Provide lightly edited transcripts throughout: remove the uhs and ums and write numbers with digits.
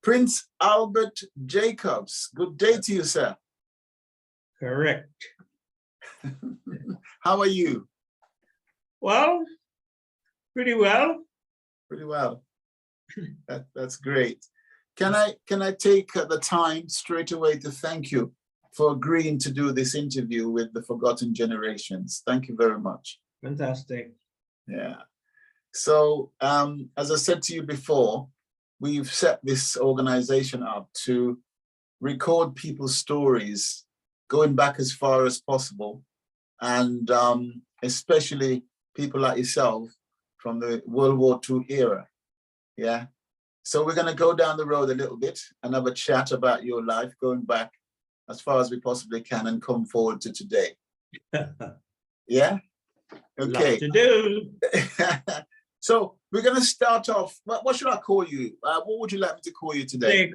Prince Albert Jacobs. Good day to you, sir. Correct. How are you? Well, pretty well. Pretty well. That's great. Can I take the time straight away to thank you for agreeing to do this interview with the Forgotten Generations? Thank you very much. Fantastic. Yeah. So as I said to you before, we've set this organization up to record people's stories going back as far as possible, and especially people like yourself from the World War II era. Yeah. So we're going to go down the road a little bit and have a chat about your life going back as far as we possibly can and come forward to today. Yeah? Okay. Lot to do. So we're going to start off. What should I call you? What would you like me to call you today?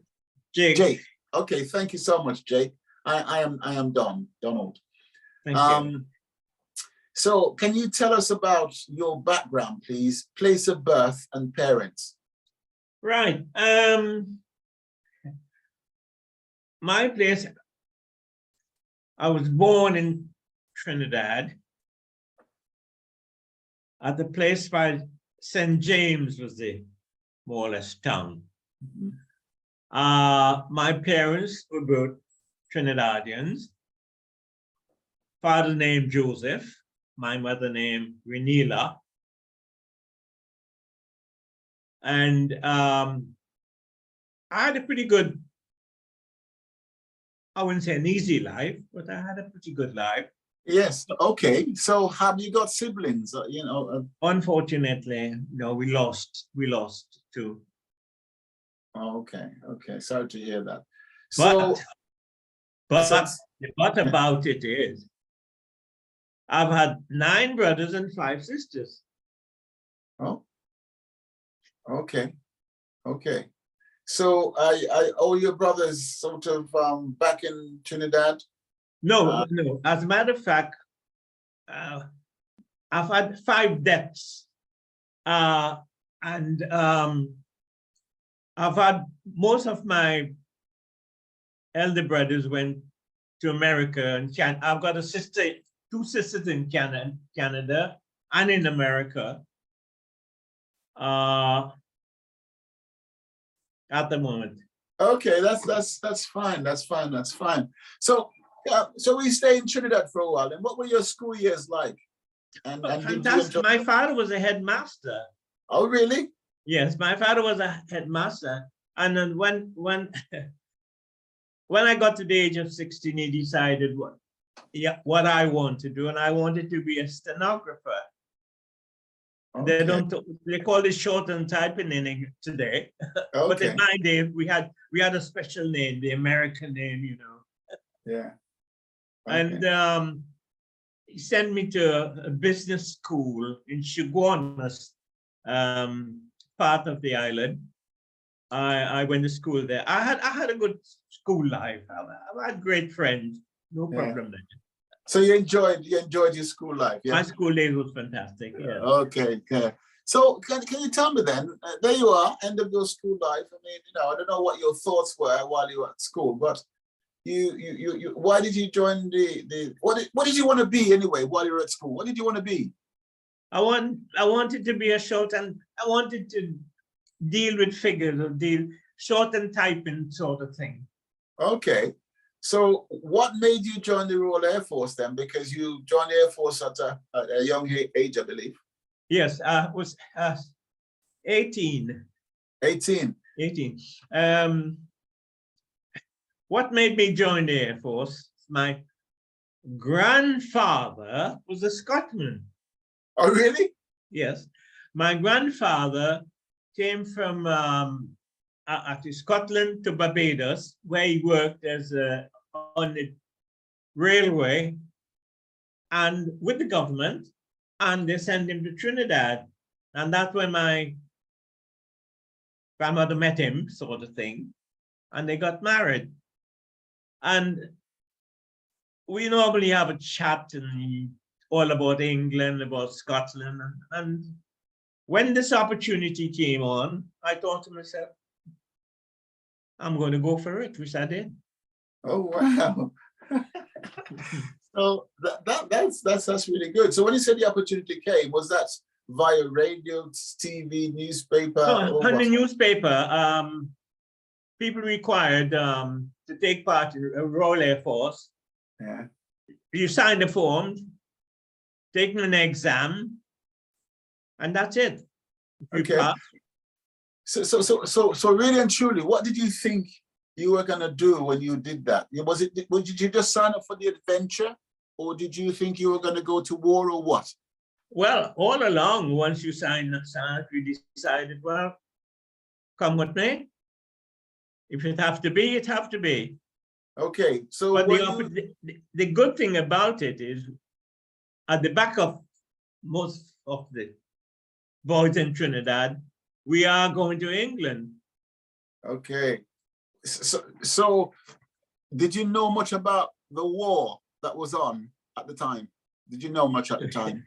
Jake. Okay, thank you so much, Jake. I am Donald. Thank you. So can you tell us about your background, please? Place of birth and parents. Right. My place, I was born in Trinidad at the place by St. James was the more or less town. Mm-hmm. My parents were both Trinidadians. Father named Joseph, my mother named Renila. And I had a pretty good, I wouldn't say an easy life, but I had a pretty good life. Yes. Okay. So have you got siblings? Unfortunately, no, we lost two. Oh, okay. Okay. Sorry to hear that. But about it is, I've had 9 brothers and 5 sisters. Oh. Okay. Okay. So I all your brothers sort of back in Trinidad? No. As a matter of fact, I've had 5 deaths, and I've had most of my elder brothers went to America and I've got 2 sisters in Canada and in America. At the moment. Okay, that's fine. That's fine. So we stayed in Trinidad for a while. And what were your school years like? And fantastic. My father was a headmaster. Oh, really? Yes, my father was a headmaster. And then when I got to the age of 16, he decided what I want to do, and I wanted to be a stenographer. Okay. They call it shorthand typing in today. Okay. But in my day, we had a special name, the American name, you know. Yeah. Okay. And he sent me to a business school in Chaguanas, part of the island. I went to school there. I had a good school life. I had great friends. No problem there. So you enjoyed your school life, yeah? My school days was fantastic, yeah. Okay. So can you tell me then, there you are, end of your school life. I mean, I don't know what your thoughts were while you were at school, but you why did you join what did you want to be anyway while you were at school? What did you want to be? I wanted to be a shorthand. I wanted to deal with figures or shorthand typing sort of thing. Okay. So what made you join the Royal Air Force then? Because you joined the Air Force at a young age, I believe. Yes, I was 18. 18. What made me join the Air Force? My grandfather was a Scotsman. Oh, really? Yes. My grandfather came from actually Scotland to Barbados, where he worked as on the railway and with the government, and they sent him to Trinidad. And that's when my grandmother met him, sort of thing, and they got married. And we normally have a chat and all about England, about Scotland. And when this opportunity came on, I thought to myself, I'm going to go for it, which I did. Oh, wow. So that's really good. So when you said the opportunity came, was that via radio, TV, newspaper, No, or on the what? newspaper, people required to take part in a Royal Air Force. Yeah. You sign the form, take an exam, and that's it. You Okay. pass. So really and truly, what did you think you were gonna do when you did that? Did you just sign up for the adventure, or did you think you were gonna go to war, or what? Well, all along, once you sign up, we decided, well, come with me. If it have to be, it have to be. Okay, so But when the good thing about it is, at the back of most of the boys in Trinidad, we are going to England. okay, so did you know much about the war that was on at the time? Did you know much at the time?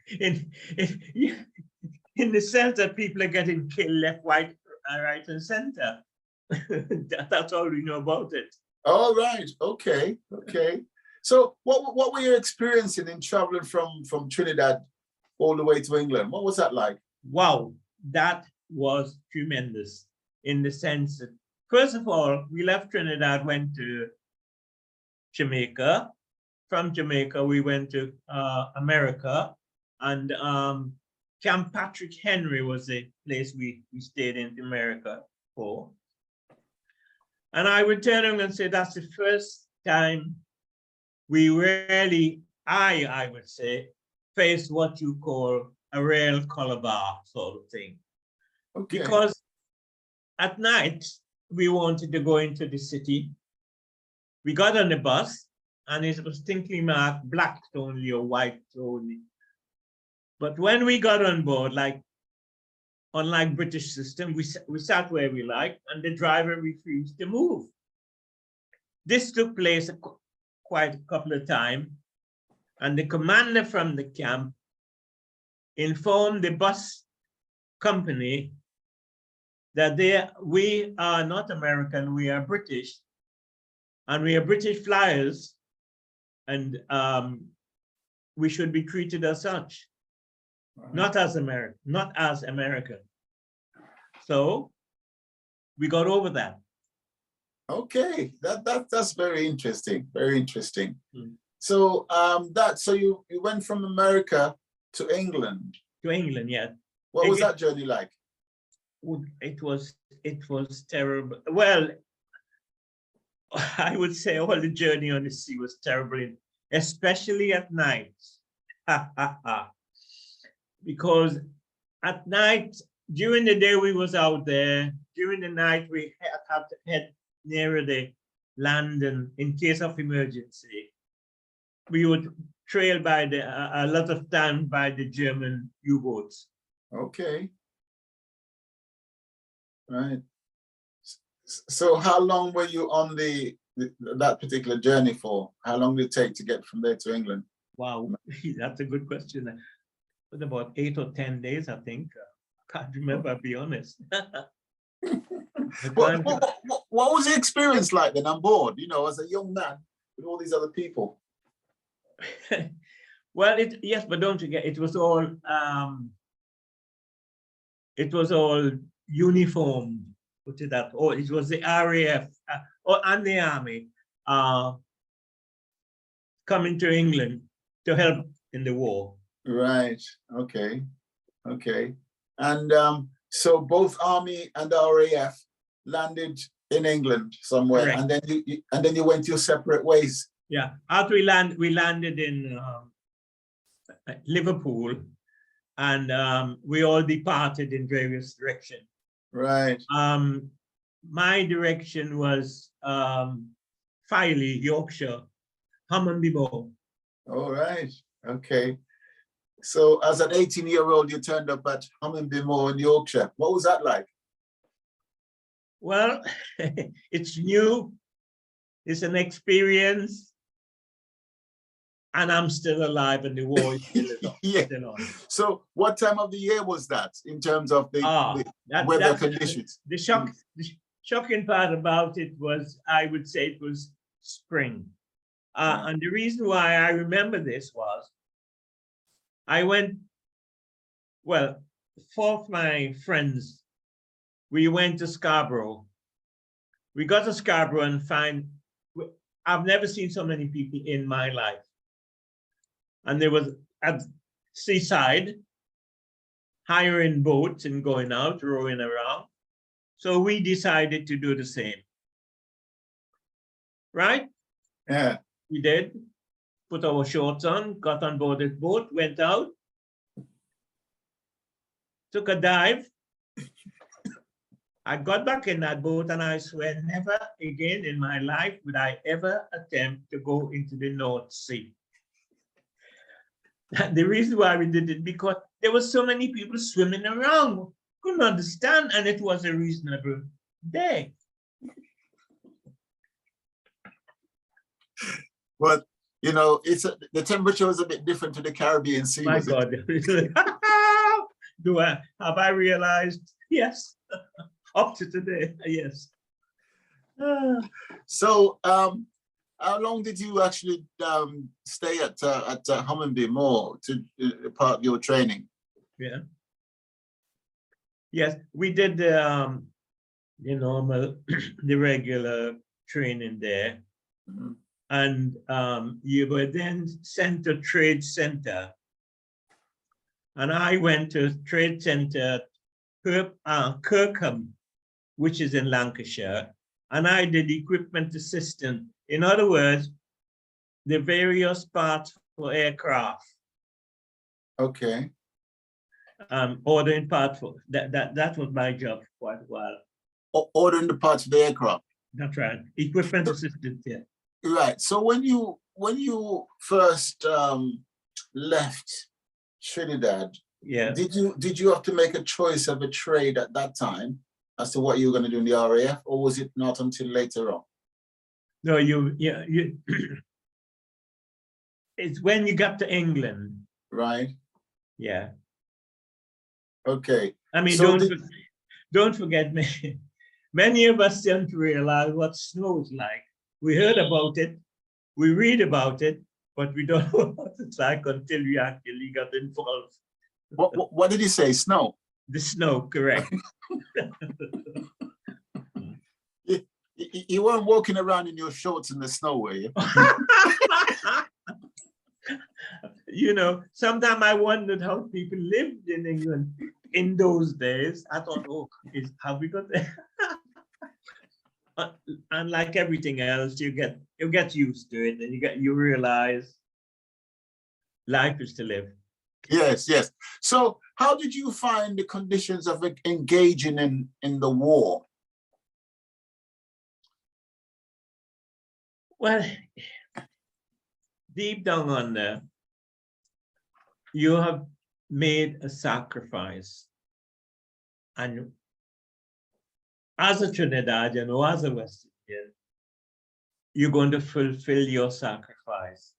in the sense that people are getting killed left, right, and center. That's all we know about it. All right. Okay. Okay. So what were you experiencing in traveling from Trinidad all the way to England? What was that like? Wow, that was tremendous in the sense that, first of all, we left Trinidad, went to Jamaica. From Jamaica, we went to America, and Camp Patrick Henry was the place we stayed in America for. And I would tell them and say that's the first time we really, I would say, faced what you call a real color bar sort of thing. Okay. Because at night, we wanted to go into the city. We got on the bus, and it was distinctly marked black only or white only. But when we got on board, like unlike British system, we sat where we liked, and the driver refused to move. This took place quite a couple of times, and the commander from the camp informed the bus company that we are not American, we are British, and we are British flyers, and we should be treated as such, not as American. So we got over that. Okay, that's very interesting. Very interesting. Mm. So so you went from America to England. To England, yeah. What was that journey like? It was terrible. Well, I would say all the journey on the sea was terrible, especially at night. Because at night, during the day we was out there, during the night we had to head nearer the land, and in case of emergency, we would trail by a lot of time by the German U-boats. Okay. Right. So how long were you on that particular journey for? How long did it take to get from there to England? Wow, that's a good question. It was about 8 or 10 days, I think. I can't remember, I'll be honest. What was the experience like then on board, as a young man with all these other people? Well, yes, but don't forget, it was all uniform. Put it that, or it was the RAF and the army coming to England to help in the war. Right. Okay. Okay. And so both army and RAF landed in England somewhere. Correct. And then you went your separate ways. Yeah. After we landed in Liverpool, and we all departed in various directions. Right. My direction was Filey, Yorkshire, Hammondby-Moor. All right. Okay. So as an 18-year-old, you turned up at Hammondby-Moor in Yorkshire. What was that like? Well, it's new. It's an experience. And I'm still alive, and the war is still yeah. Still on. So what time of the year was that in terms of the weather conditions? The shock, shocking part about it was, I would say it was spring. And the reason why I remember this was, I went, well, four of my friends, we went to Scarborough. We got to Scarborough and I've never seen so many people in my life. And there was at seaside, hiring boats and going out, rowing around. So we decided to do the same. Right? Yeah. We did. Put our shorts on, got on board the boat, went out, took a dive. I got back in that boat and I swear never again in my life would I ever attempt to go into the North Sea. The reason why we did it, because there were so many people swimming around, couldn't understand, and it was a reasonable day. But you know, the temperature was a bit different to the Caribbean Sea. My God. Have I realized? Yes. Up to today, yes. So, how long did you actually stay at Hummingbee Moor to part of your training? Yeah. Yes, we did the normal, the regular training there. Mm-hmm. And you were then sent to Trade Center. And I went to Trade Center Kirkham, which is in Lancashire, and I did equipment assistant. In other words, the various parts for aircraft. Okay. Ordering parts for that was my job for quite a while. Ordering the parts for the aircraft. That's right. Equipment assistant, yeah. Right. So when you first left Trinidad, Yeah. Did you have to make a choice of a trade at that time as to what you were going to do in the RAF, or was it not until later on? No, you it's when you got to England. Right. Yeah. Okay. I mean, So don't forget, many of us don't realize what snow is like. We heard about it, we read about it, but we don't know what it's like until we actually got involved. What did you say? Snow? The snow, correct. You weren't walking around in your shorts in the snow, were you? You know, sometimes I wondered how people lived in England in those days. I thought, oh, have we got there? And like everything else, you get used to it, and you realize life is to live. Yes, yes. So how did you find the conditions of engaging in the war? Well, deep down under, you have made a sacrifice. And as a Trinidadian or as a West Indian, you're going to fulfill your sacrifice.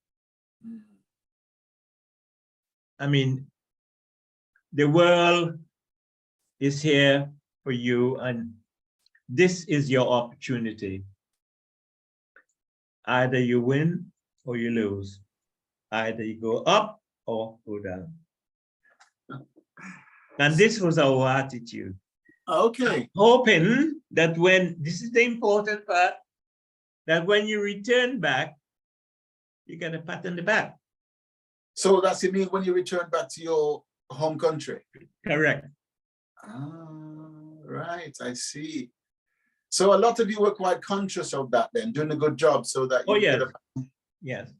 I mean, the world is here for you, and this is your opportunity. Either you win or you lose. Either you go up or go down. And this was our attitude. Okay. Hoping that this is the important part, that when you return back, you get a pat on the back. So that's you mean when you return back to your home country? Correct. Right, I see. So a lot of you were quite conscious of that then, doing a good job so that you yes. Yes.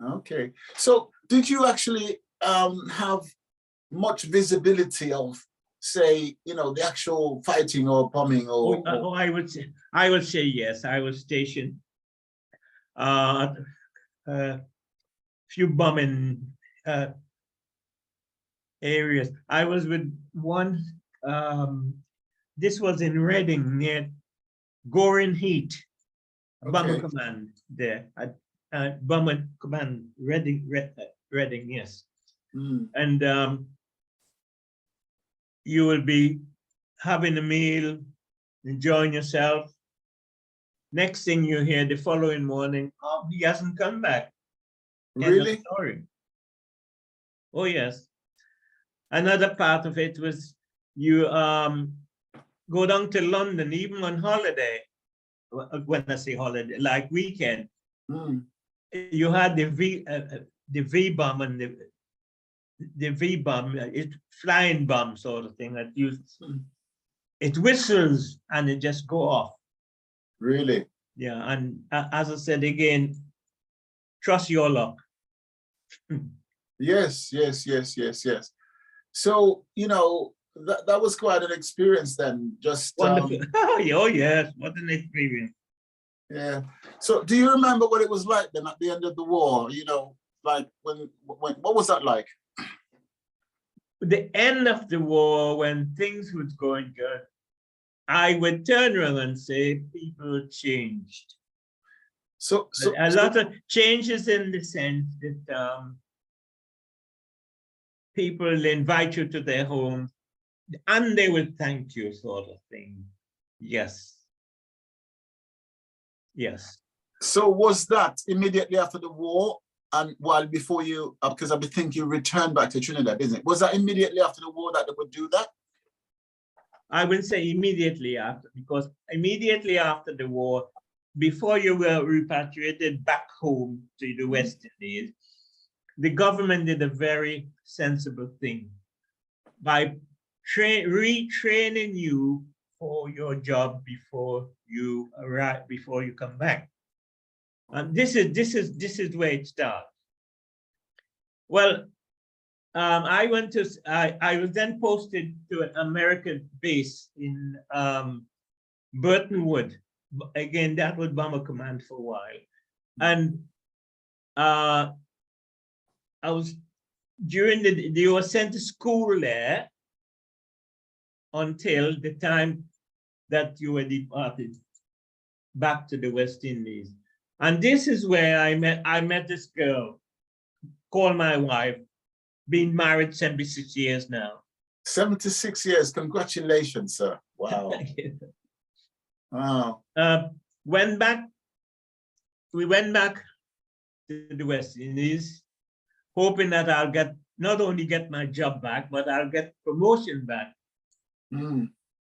Okay. So did you actually have much visibility of, say, the actual fighting or bombing or? I would say yes. I was stationed few bombing areas. I was with one, this was in Reading near Goring Heat, bomber command there. Bomber command, Reading, yes. And you will be having a meal, enjoying yourself. Next thing you hear the following morning, oh, he hasn't come back. End of Really? story. Oh, yes. Another part of it was you go down to London, even on holiday. When I say holiday, like weekend, you had the V bomb and the V bomb, it's flying bomb sort of thing that you, it whistles and it just go off. Really? Yeah, and as I said again, trust your luck. Yes, yes, yes, yes, yes. So, you know, that was quite an experience then. Just Wonderful. Oh yes, what an experience. yeah. So do you remember what it was like then at the end of the war? You know, like when what was that like? The end of the war, when things was going good, I would turn around and say people changed. So A lot of changes in the sense that people invite you to their home and they will thank you, sort of thing. Yes. Yes. so was that immediately after the war and while before you, because I think you returned back to Trinidad, isn't it? Was that immediately after the war that they would do that? I will say immediately after, because immediately after the war, before you were repatriated back home to the West Indies, the government did a very sensible thing by retraining you for your job before you arrive, before you come back. And this is where it starts. Well, I was then posted to an American base in Burton Wood. Again, that was Bomber Command for a while. And I was, they were sent to school there until the time that you were departed back to the West Indies. And this is where I met this girl, called my wife, been married 76 years now. 76 years, congratulations, sir. Wow. Wow. We went back to the West Indies, hoping that I'll not only get my job back, but I'll get promotion back.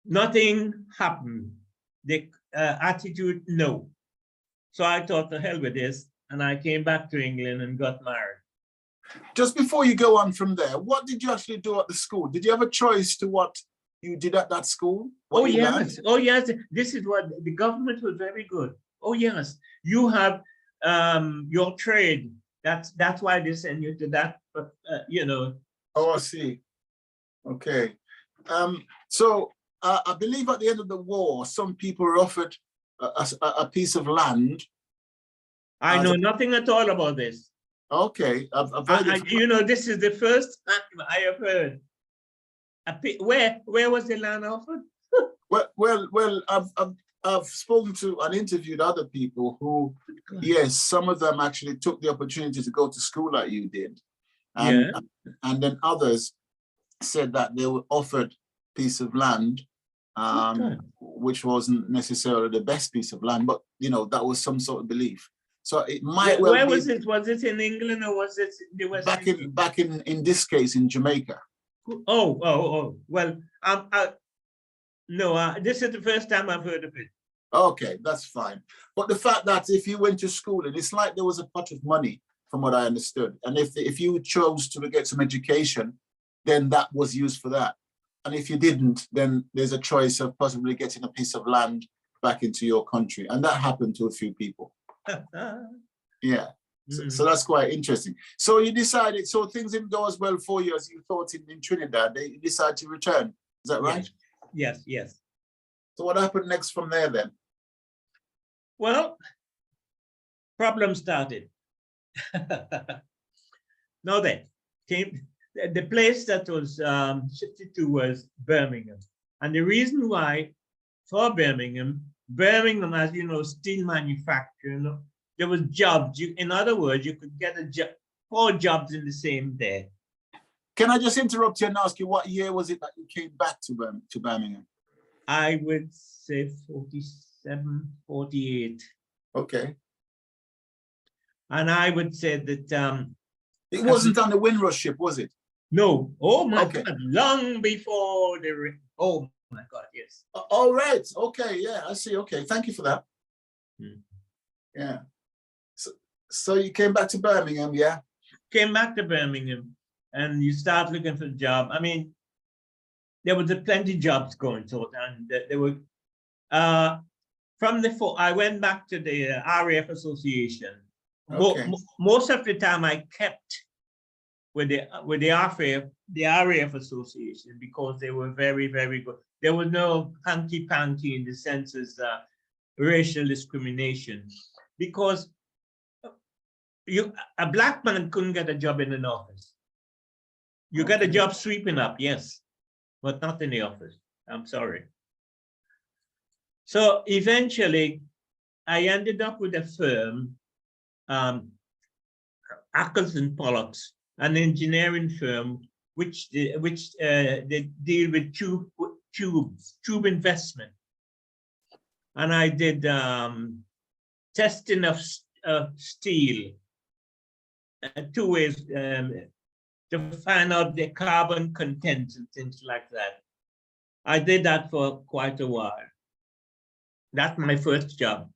Nothing happened. The attitude, no. So I thought, to hell with this, and I came back to England and got married. Just before you go on from there, what did you actually do at the school? Did you have a choice to what you did at that school? Oh yes, oh yes, this is what the government was very good. Oh yes, you have your trade. That's why they send you to that, but you know. Oh, I see. Okay. So I believe at the end of the war, some people were offered a piece of land. I know nothing at all about this. Okay, I've heard you know, this is the first time I have heard. Where was the land offered? well, I've spoken to and interviewed other people who, yes, some of them actually took the opportunity to go to school like you did, and then others said that they were offered a piece of land, which wasn't necessarily the best piece of land, but you know that was some sort of belief. So it might well where be. Was it? Was it in England or was it the West? Back in this case in Jamaica. Oh. Well, no. This is the first time I've heard of it. Okay, that's fine. But the fact that if you went to school, and it's like there was a pot of money, from what I understood, and if you chose to get some education, then that was used for that. And if you didn't, then there's a choice of possibly getting a piece of land back into your country, and that happened to a few people. Yeah, so that's quite interesting. So you decided, so things didn't go as well for you as you thought in Trinidad. They decided to return. Is that right? Yes. So what happened next from there then? Well, problem started. Now then, the place that was shifted to was Birmingham. And the reason why for Birmingham, as you know, steel manufacturing, there was jobs. In other words, you could get 4 jobs in the same day. Can I just interrupt you and ask you what year was it that you came back to Birmingham? I would say 47, 48. Okay. And I would say that It wasn't on the Windrush ship, was it? no, oh my Okay. God, long before the, oh my God, yes. All right. Okay. Yeah, I see. Okay. Thank you for that. Yeah. So you came back to Birmingham, yeah? Came back to Birmingham and you start looking for a job. I mean, there was plenty of jobs going to it, and there were, I went back to the RAF Association. Okay. Most of the time I kept with the RAF Association because they were very, very good. There was no hanky-panky in the sense as racial discrimination, because a black man couldn't get a job in an office. You got a job sweeping up, yes, but not in the office. I'm sorry. So eventually, I ended up with a firm, Ackles and Pollocks, an engineering firm, which they deal with tube investment. And I did testing of steel, 2 ways, to find out the carbon content and things like that. I did that for quite a while. That's my first job.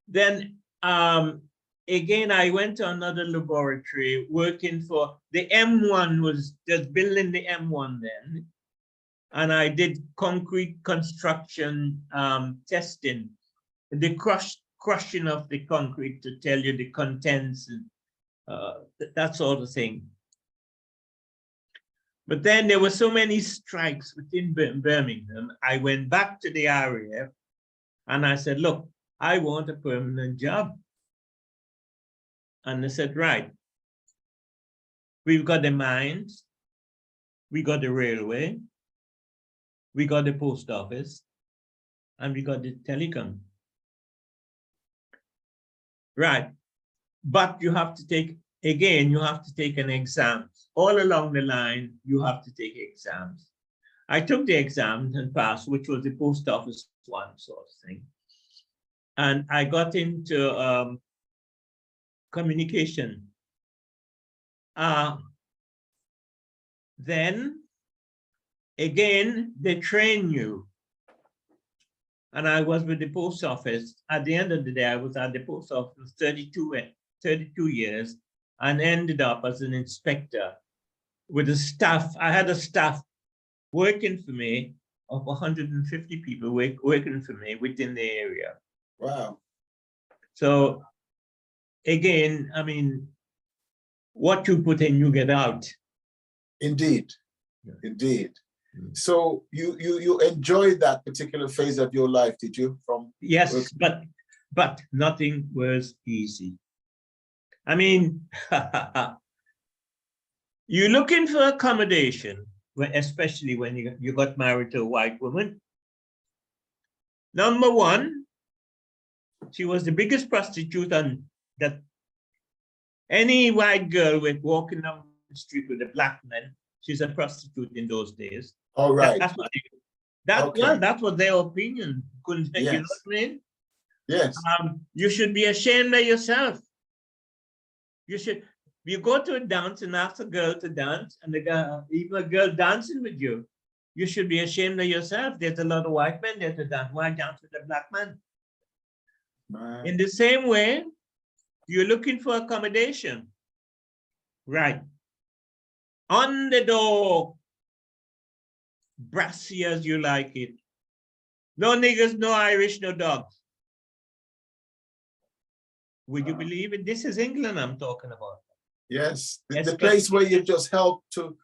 Then again, I went to another laboratory working for the M1, was just building the M1 then. And I did concrete construction testing, the crushing of the concrete to tell you the contents and that sort of thing. But then there were so many strikes within Birmingham. I went back to the RAF and I said, look, I want a permanent job. And they said, right, we've got the mines, we got the railway, we got the post office, and we got the telecom. Right, but you have to take, again, you have to take an exam. All along the line, you have to take exams. I took the exams and passed, which was the post office one sort of thing. And I got into communication. Then, again, they train you. And I was with the post office. At the end of the day, I was at the post office 32 years and ended up as an inspector with a staff. I had a staff working for me of 150 people working for me within the area. Wow. So again, I mean, what you put in, you get out. Indeed, yeah. Indeed. So you enjoyed that particular phase of your life, did you? Yes, but nothing was easy. I mean, you're looking for accommodation, especially when you got married to a white woman. Number one, she was the biggest prostitute on that any white girl with walking down the street with a black man, she's a prostitute in those days. All right. Well, that's what their opinion. Couldn't yes. You know what I mean? Yes. You should be ashamed of yourself. You go to a dance and ask a girl to dance, and even a girl dancing with you, you should be ashamed of yourself. There's a lot of white men there to dance. Why dance with a black man? In the same way, you're looking for accommodation. Right. On the door, brassy as you like it. No niggers, no Irish, no dogs. Would you believe it? This is England I'm talking about. Yes, the place where you just helped to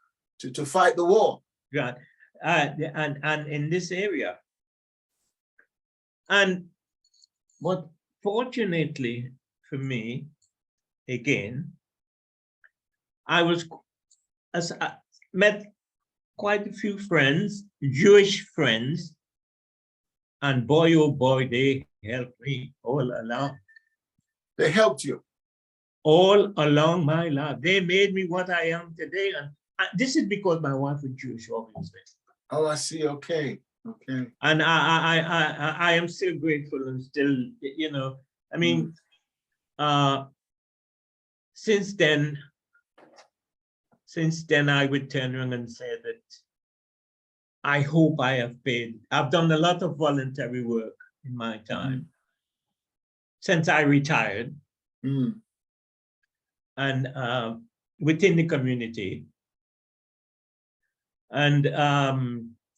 fight the war. Right, and in this area. And what fortunately for me, again, I met quite a few friends, Jewish friends, and boy, oh boy, they helped me all along. They helped you? All along my life. They made me what I am today. And this is because my wife was Jewish, obviously. Oh, I see, okay. Okay. And I am still grateful and still, you know, I mean, since then I would turn around and say that I hope I have paid. I've done a lot of voluntary work in my time since I retired, and within the community, and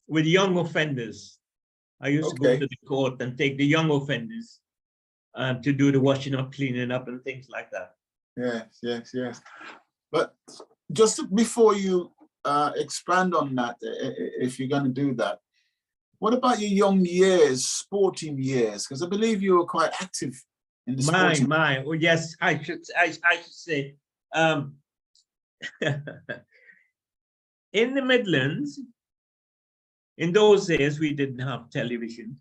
with young offenders. I used to go to the court and take the young offenders to do the washing up, cleaning up, and things like that. Yes, yes, yes. But just before you expand on that, if you're going to do that, what about your young years, sporting years? Because I believe you were quite active in the sporting. Oh yes, I should say. In the Midlands, in those days, we didn't have television.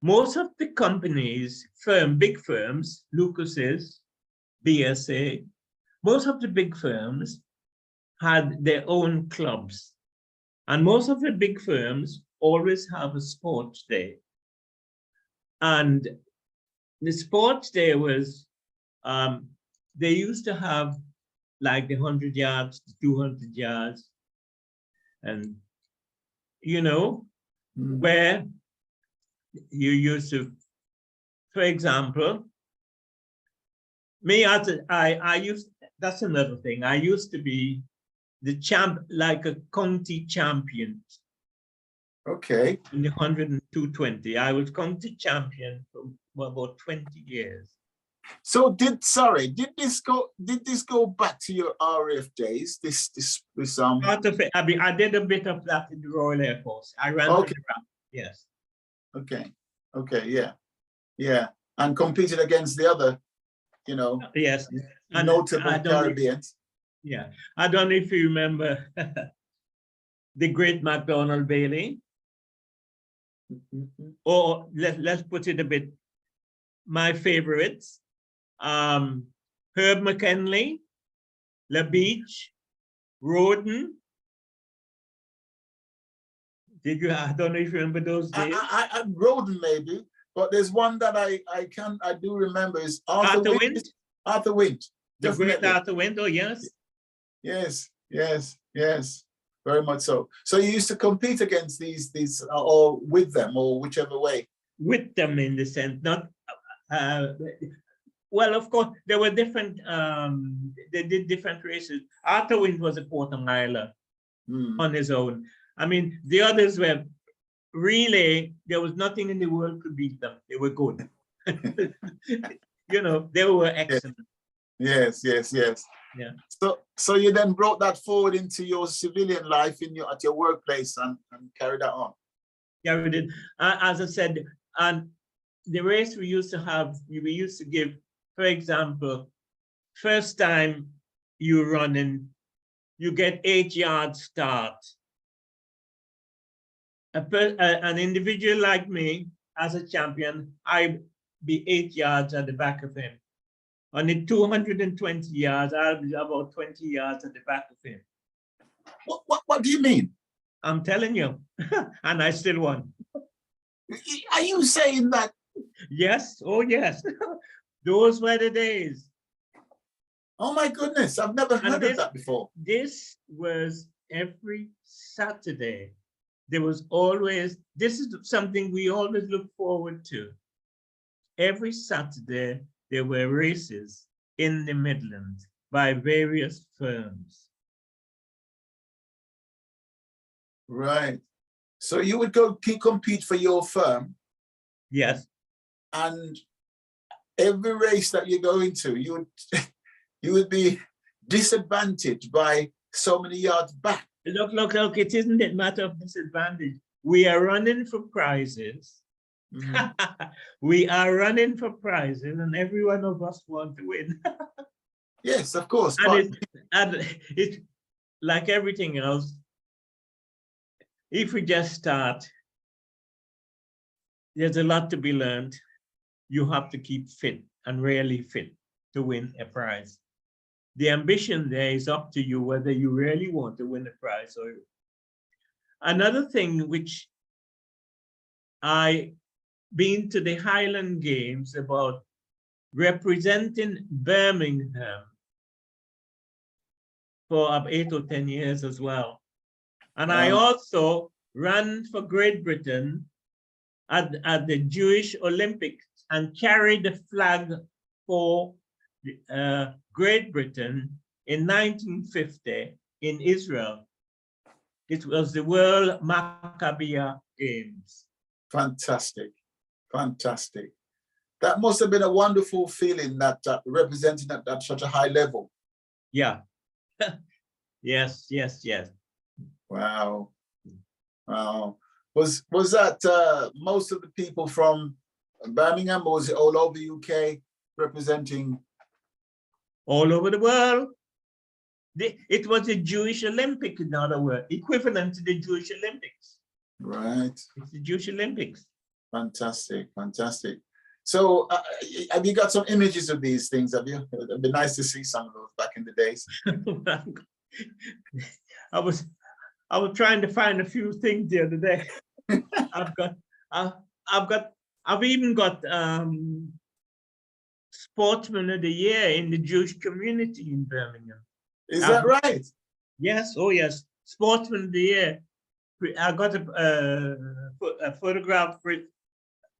Most of the companies, big firms, Lucas's, BSA, most of the big firms had their own clubs. And most of the big firms always have a sports day. And the sports day was, they used to have like the 100 yards, the 200 yards, and, you know, where you used to, for example, me, that's another thing. I used to be the like a county champion. Okay. In the 100 and 220. I was county champion for about 20 years. So did this go back to your RAF days? This part of it, I did a bit of that in the Royal Air Force. I ran the RAF, yes. Okay. Yeah. Yeah. And competed against the other, you know, yes, notable Caribbeans. Yeah. I don't know if you remember the great MacDonald Bailey. Or let's put it a bit, my favorites, Herb McKinley, La Beach, Roden. I don't know if you remember those days. Roden maybe, but there's one that I do remember is Arthur Wint. Arthur Wint. The great Arthur Wint, oh yes. Yes. Very much so. So you used to compete against these or with them, or whichever way? With them, in the sense, not, well, of course, there were different, they did different races. Arthur Wint was a Port Islander on his own. I mean, the others were really, there was nothing in the world could beat them. They were good. You know, they were excellent. Yes. Yeah. So you then brought that forward into your civilian life at your workplace and carried that on. Yeah, we did. As I said, and the race we used to have, we used to give, for example, first time you running, you get 8 yards start. An individual like me, as a champion, I'd be 8 yards at the back of him. On the 220 yards, I'll be about 20 yards at the back of him. What do you mean? I'm telling you, and I still won. Are you saying that? Yes, oh yes. Those were the days. Oh my goodness, I've never heard of that before. This was every Saturday. There was always, this is something we always look forward to. Every Saturday, there were races in the Midlands by various firms. Right. So you would go compete for your firm? Yes. And every race that you go into, you would be disadvantaged by so many yards back. Look, it isn't a matter of disadvantage. We are running for prizes. We are running for prizes, and every one of us want to win. Yes, of course. And it's like everything else. If we just start, there's a lot to be learned. You have to keep fit and really fit to win a prize. The ambition there is up to you whether you really want to win a prize or. Another thing which I been to the Highland Games about representing Birmingham for 8 or 10 years as well. And I also ran for Great Britain at the Jewish Olympics and carried the flag for Great Britain in 1950 in Israel. It was the World Maccabiah Games. Fantastic, fantastic. That must have been a wonderful feeling, that representing at such a high level. Yeah. Yes, yes, yes. Wow, wow. Was that most of the people from Birmingham, or was it all over UK representing? All over the world. It was a Jewish Olympic, in other words, equivalent to the Jewish Olympics. Right. It's the Jewish Olympics. Fantastic, fantastic. So have you got some images of these things? Have you? It'd be nice to see some of those back in the days. I was trying to find a few things the other day. I've even got Sportsman of the Year in the Jewish community in Birmingham. Is that right? Yes. Oh, yes. Sportsman of the Year. I got a photograph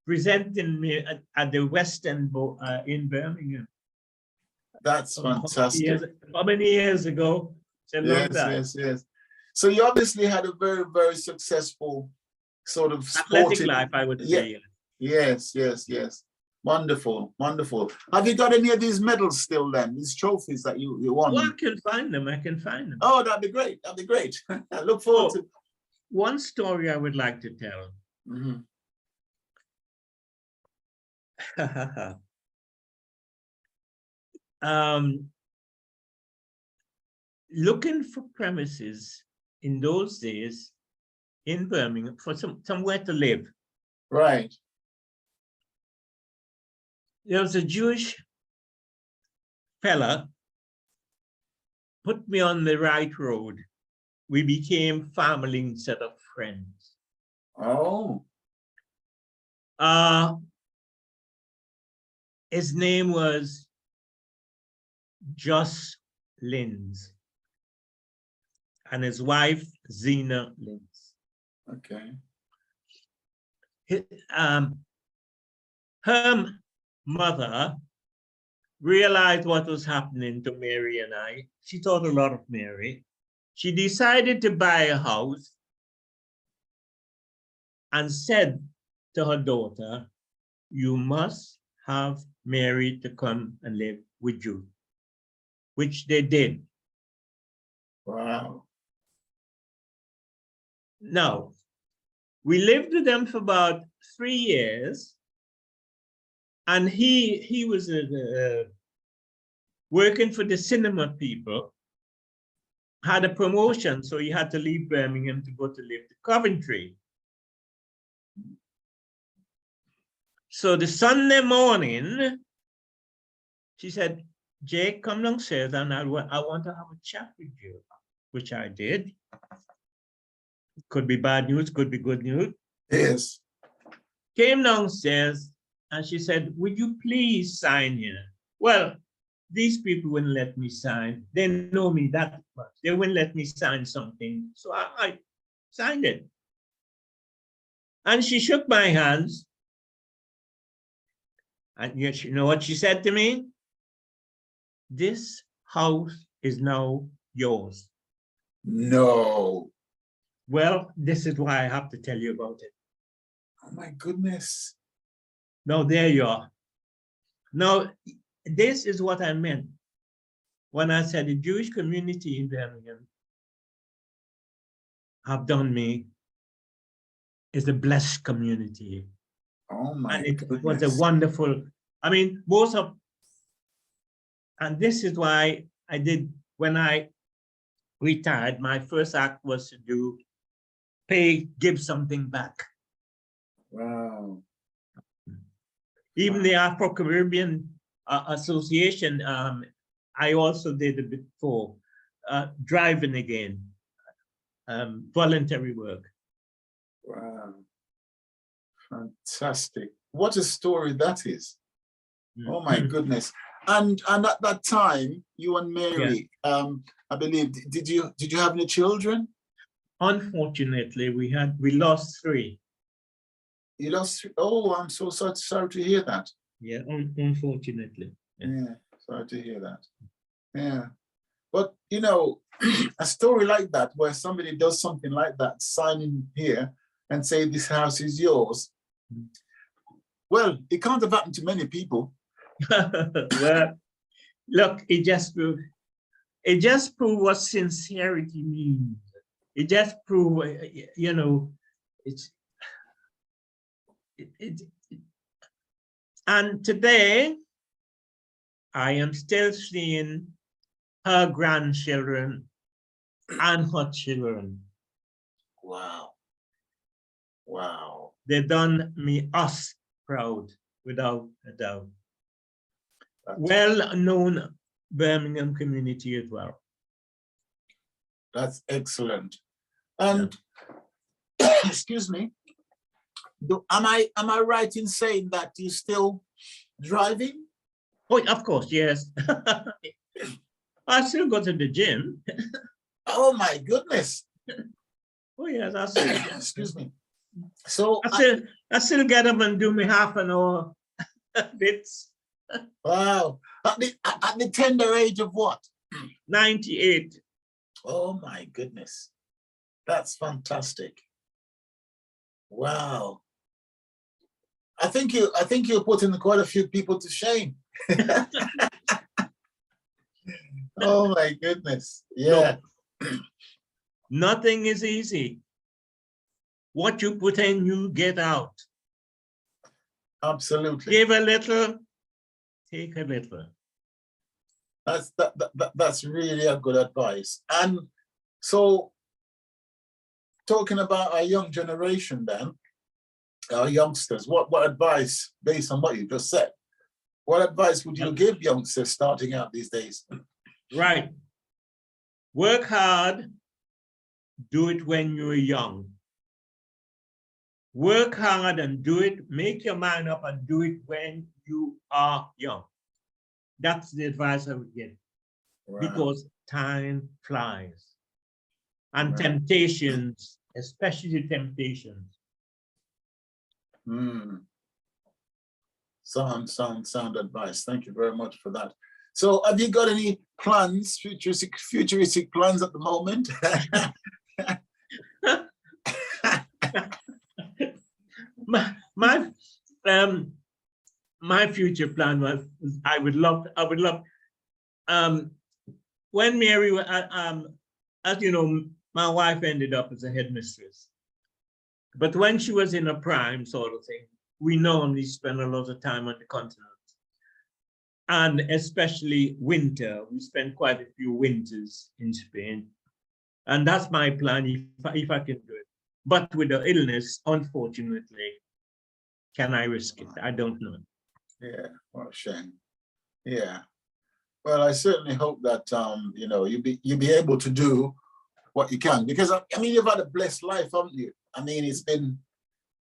presenting me at the West End in Birmingham. That's fantastic. How many years ago? It's a long time. Yes, yes. So you obviously had a very, very successful sort of athletic life, I would say. Yes, yes, yes. Wonderful, wonderful. Have you got any of these medals still then, these trophies that you won? Well, I can find them. I can find them. Oh, that'd be great. That'd be great. I look forward to. One story I would like to tell. Mm-hmm. Looking for premises in those days in Birmingham for somewhere to live. Right. There was a Jewish fella put me on the right road. We became family instead of friends. Oh. His name was Joss Linz, and his wife, Zena Linz. Okay. Her mother realized what was happening to Mary and I. She thought a lot of Mary. She decided to buy a house and said to her daughter, "You must have Mary to come and live with you," which they did. Wow. Now, we lived with them for about 3 years, and he was working for the cinema people, had a promotion, so he had to leave Birmingham to go to live to Coventry. So the Sunday morning, she said, "Jake, come downstairs and I want to have a chat with you," which I did. Could be bad news, could be good news. Yes. Came downstairs and she said, "Would you please sign here?" Well, these people wouldn't let me sign. They know me that much. They wouldn't let me sign something. So I signed it. And she shook my hands. And yet, you know what she said to me? "This house is now yours." No. Well, this is why I have to tell you about it. Oh my goodness. Now, there you are. Now, this is what I meant when I said the Jewish community in Birmingham have done me, is a blessed community. Oh my and it goodness. was a wonderful, I mean, most of, and this is why I did, when I retired, my first act was to give something back. Wow. Even the Afro-Caribbean Association, I also did a bit for driving again, voluntary work. Wow. Fantastic. What a story that is. Oh my Mhm. goodness. And at that time, you and Yeah. Mary, I believe, did you have any children? Unfortunately, we lost 3. You lost, oh, I'm so sorry to hear that. Yeah, unfortunately. Yeah. Yeah, sorry to hear that. Yeah. But you know, a story like that, where somebody does something like that, sign in here and say this house is yours. Well, it can't have happened to many people. Well, look, it just proved what sincerity means. It just proved, you know, and today I am still seeing her grandchildren and her children. Wow. Wow. They done us proud, without a doubt. Well-known Birmingham community as well. That's excellent. And excuse me, am I right in saying that you're still driving? Oh, of course, yes. I still go to the gym. Oh my goodness. Oh yes, I still. Excuse me. So I still get up and do me half an hour bits. wow. At the tender age of what? 98. Oh my goodness. That's fantastic. Wow. I think you're putting quite a few people to shame. Oh my goodness. Yeah. Look, nothing is easy. What you put in, you get out. Absolutely. Give a little, take a little. That's really a good advice. And so, talking about our young generation then, our youngsters, what advice, based on what you just said, what advice would you give youngsters starting out these days? Right. Work hard, do it when you're young. Work hard and do it, make your mind up and do it when you are young. That's the advice I would give. Wow. Because time flies. And temptations, especially temptations. Sound advice. Thank you very much for that. So have you got any plans, futuristic plans at the moment? My future plan was I would love when Mary as you know, my wife ended up as a headmistress, but when she was in a prime sort of thing, we normally spend a lot of time on the continent, and especially winter. We spend quite a few winters in Spain, and that's my plan if I can do it. But with the illness, unfortunately, can I risk it? I don't know. Yeah, what a shame. Yeah. Well, I certainly hope that you know, you'll be able to do what you can, because I mean, you've had a blessed life, haven't you? I mean, it's been,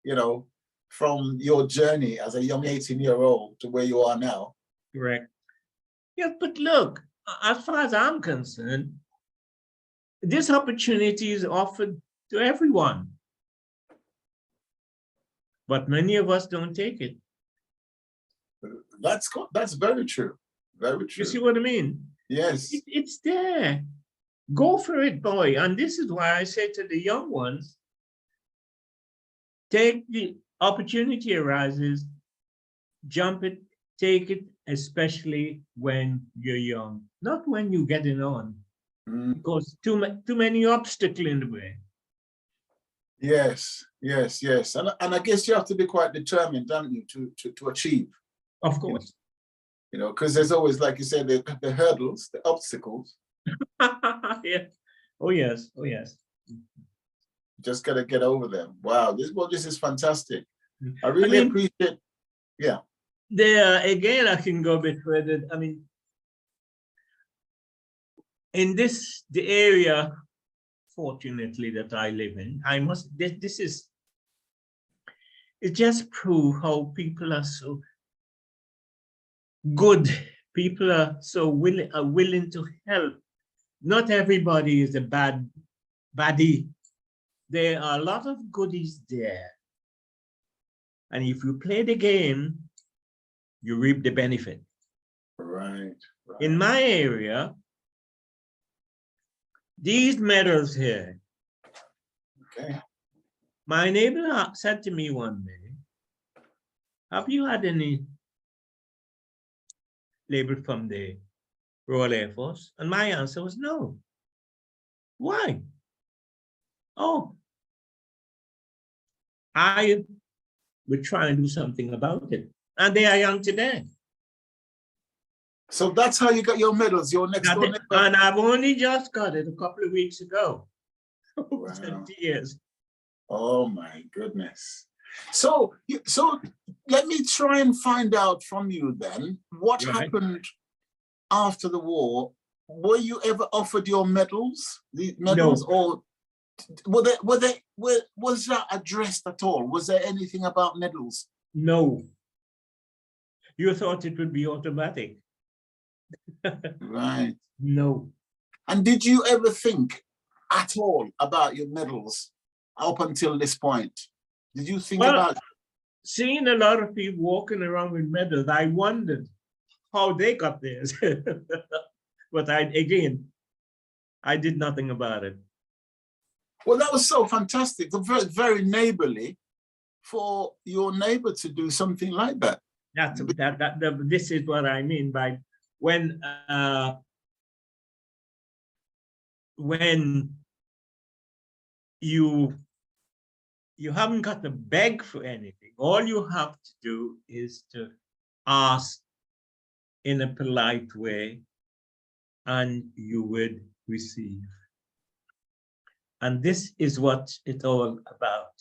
you know, from your journey as a young 18-year-old to where you are now. Correct. Yeah, but look, as far as I'm concerned, this opportunity is offered to everyone, but many of us don't take it. That's very true. Very true. You see what I mean? Yes. It's there. Go for it, boy. And this is why I say to the young ones, take the opportunity arises, jump it, take it, especially when you're young, not when you're getting on, because too many obstacles in the way. Yes, yes, yes. And I guess you have to be quite determined, don't you, to achieve. Of course. You know, because there's always, like you said, the hurdles, the obstacles. Yeah. Oh yes. Oh yes. Just gotta get over them. Wow. This is fantastic. I really appreciate. Yeah. There again, I can go a bit further. I mean, in the area, fortunately, that I live in, it just proves how people are so good. People are so willing to help. Not everybody is a baddie. There are a lot of goodies there. And if you play the game, you reap the benefit. Right. In my area, these medals here, Okay. my neighbor said to me one day, have you had any label from the Royal Air Force? And my answer was no. Why? Oh, I would try and do something about it. And they are young today. So that's how you got your medals, your next door neighbor. And I've only just got it a couple of weeks ago. Wow. 20 years. Oh my goodness. So let me try and find out from you then, what happened after the war? Were you ever offered your medals, the medals, or was that addressed at all? Was there anything about medals? No. You thought it would be automatic. Right. No. And did you ever think at all about your medals up until this point? Did you think about seeing a lot of people walking around with medals, I wondered how they got theirs. But I did nothing about it. Well, that was so fantastic, very, very neighborly for your neighbor to do something like that. This is what I mean by when you haven't got to beg for anything. All you have to do is to ask in a polite way, and you would receive. And this is what it's all about.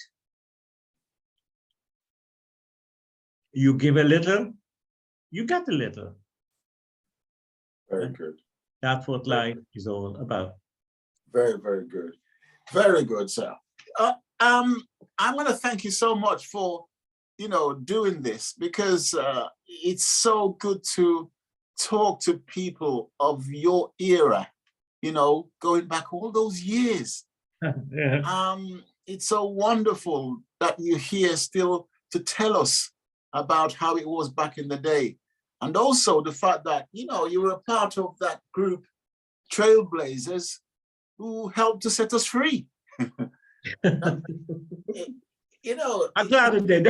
You give a little, you get a little. Very good. That's what life is all about. Very, very good. Very good, sir. I'm going to thank you so much for, doing this, because it's so good to talk to people of your era, going back all those years. Yeah. It's so wonderful that you're here still to tell us about how it was back in the day. And also the fact that, you were a part of that group, Trailblazers, who helped to set us free. I'm glad I did.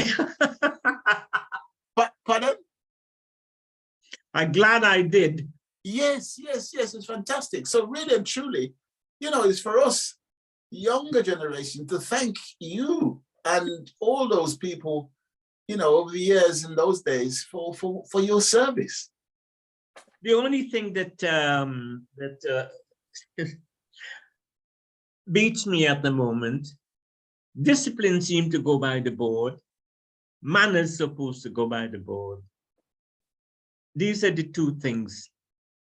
Pardon? I'm glad I did. Yes, it's fantastic. So really and truly, it's for us, younger generation, to thank you and all those people, over the years in those days for your service. The only thing that beats me at the moment, discipline seemed to go by the board. Manners supposed to go by the board. These are the two things.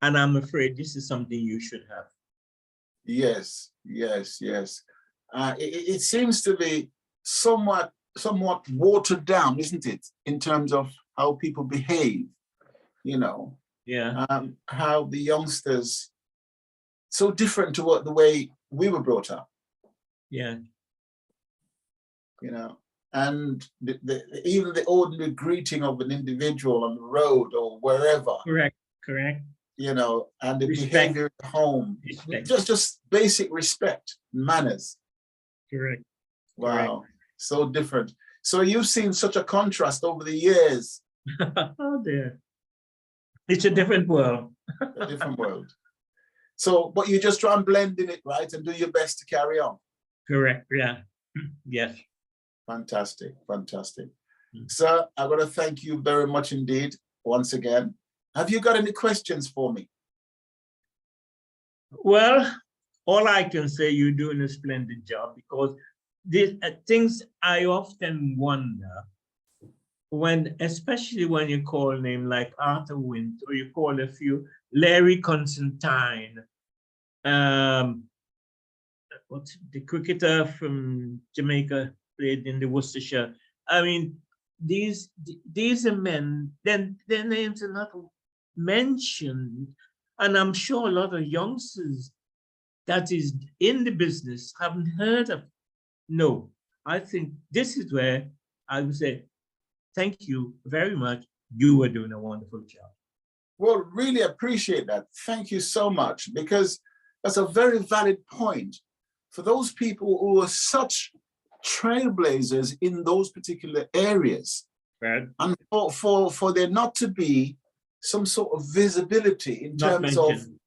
And I'm afraid this is something you should have. Yes. It seems to be somewhat watered down, isn't it, in terms of how people behave, Yeah. how the youngsters, so different to the way we were brought up. Yeah. And even the ordinary greeting of an individual on the road or wherever. Correct. And the Respect. behavior at home, Respect. just basic respect, manners. Correct. Wow, so different. So you've seen such a contrast over the years. Oh dear. It's a different world. A different world. So, but you just try and blend in it, right? And do your best to carry on. Correct, yeah. Yes. Fantastic. Sir, I want to thank you very much indeed, once again. Have you got any questions for me? Well, all I can say, you're doing a splendid job, because these things I often wonder, especially when you call a name like Arthur Wint, or you call a few, Larry Constantine, what's the cricketer from Jamaica, played in the Worcestershire, I mean, these are men, then their names are not mentioned. And I'm sure a lot of youngsters that is in the business haven't heard of. No, I think this is where I would say, thank you very much. You are doing a wonderful job. Well, really appreciate that. Thank you so much, because that's a very valid point. For those people who are such trailblazers in those particular areas, Right. and for there not to be some sort of visibility in Not terms of, mentioned.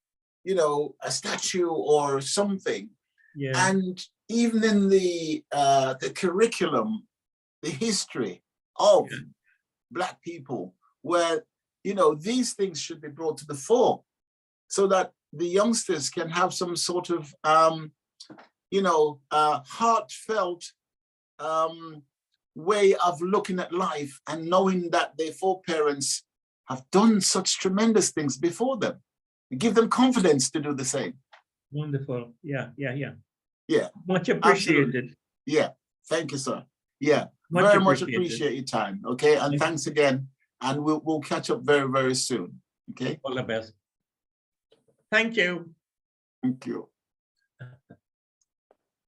you know, a statue or something. Yeah. And even in the curriculum, the history of Yeah. Black people, where, you know, these things should be brought to the fore so that the youngsters can have some sort of, you know, heartfelt way of looking at life and knowing that their foreparents have done such tremendous things before them. Give them confidence to do the same. Wonderful. Yeah, yeah, yeah. Yeah. Much appreciated. Absolutely. Yeah. Thank you, sir. Yeah. Much Very much appreciated. appreciate your time. Okay. And thanks again. And we'll catch up very, very soon. Okay. All the best. Thank you. Thank you.